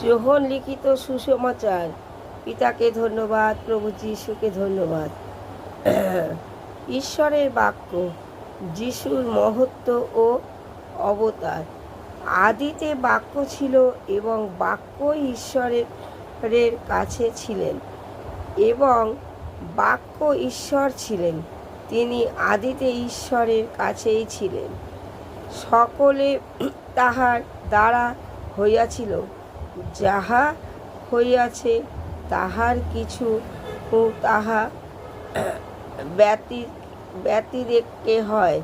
যোহন লিখিত সুসমাচার। পিতাকে ধন্যবাদ, প্রভু যিশুকে ধন্যবাদ। ঈশ্বরের বাক্য, যিশুর মহত্ব ও অবতার। আদিতে বাক্য ছিল এবং বাক্য ঈশ্বরের কাছে ছিলেন এবং বাক্য ঈশ্বর ছিলেন। তিনি আদিতে ঈশ্বরের কাছেই ছিলেন। সকলে তাহার দ্বারা হইয়াছিল, যাহা হইয়াছে তাহার কিছু তাহা ব্যতিরেকে হয়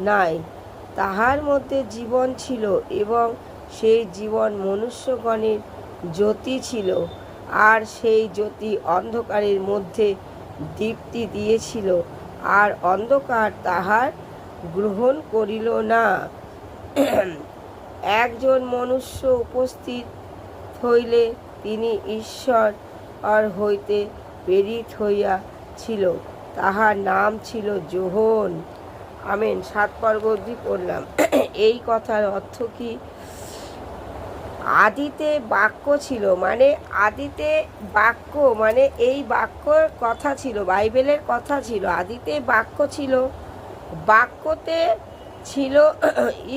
নাই। তাহার মধ্যে জীবন ছিল এবং সেই জীবন মনুষ্যগণের জ্যোতি ছিল, আর সেই জ্যোতি অন্ধকারের মধ্যে দীপ্তি দিয়েছিল, আর অন্ধকার তাহার গ্রহণ করিল না। একজন মনুষ্য উপস্থিত হইলে তিনি ঈশ্বর হইতে প্রেরিত হইয়াছিল, তাহার নাম ছিল যোহন। আমেন। 7 পর্ব অবধি পড়লাম। এই কথার অর্থ কি? আদিতে বাক্য ছিল, মানে আদিতে বাক্য মানে এই বাক্যর কথা ছিল, বাইবেলের কথা ছিল। আদিতে বাক্য ছিল, বাক্যতে ছিল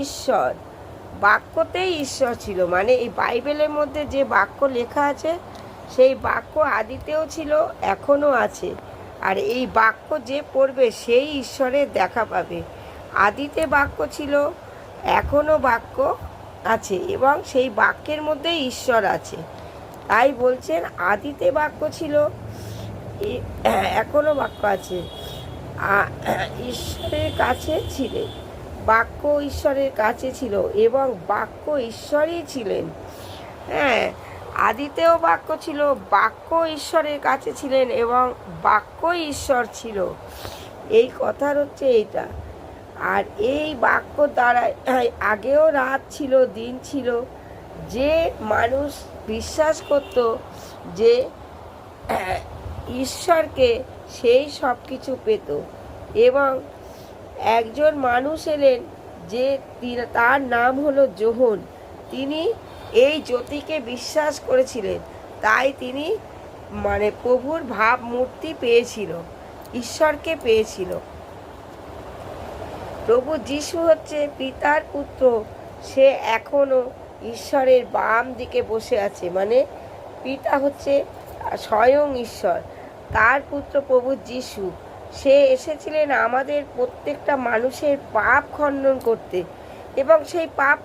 ঈশ্বর, বাক্যতেই ঈশ্বর ছিল। মানে এই বাইবেলের মধ্যে যে বাক্য লেখা আছে সেই বাক্য আদিতেও ছিল, এখনও আছে। আর এই বাক্য যে পড়বে সেই ঈশ্বরের দেখা পাবে। আদিতে বাক্য ছিল, এখনও বাক্য আছে এবং সেই বাক্যের মধ্যে ঈশ্বর আছে। তাই বলছেন আদিতে বাক্য ছিল, এখনও বাক্য আছে, ঈশ্বরের কাছে ছিলেন। বাক্য ঈশ্বরের কাছে ছিল এবং বাক্য ঈশ্বরই ছিলেন। হ্যাঁ, আদিতেও বাক্য ছিল, বাক্য ঈশ্বরের কাছে ছিলেন এবং বাক্য ঈশ্বর ছিল। এই কথার হচ্ছে এইটা। আর এই বাক্য দ্বারা আগেও রাত ছিল, দিন ছিল। যে মানুষ বিশ্বাস করত যে ঈশ্বরকে, সেই সব কিছু পেত। এবং একজন মানুষ এলেন যে তার নাম হলো যোহন। তিনি এই জ্যোতিকে বিশ্বাস করেছিলেন, তাই তিনি মানে প্রভুর ভাবমূর্তি পেয়েছিল, ঈশ্বরকে পেয়েছিল। প্রভু যিশু হচ্ছে পিতার পুত্র, সে এখনও ঈশ্বরের বাম দিকে বসে আছে। মানে পিতা হচ্ছে স্বয়ং ঈশ্বর, তার পুত্র প্রভু যিশু, সে এসেছিলেন আমাদের প্রত্যেকটা মানুষের পাপ খণ্ডন করতে, এবং সেই পাপ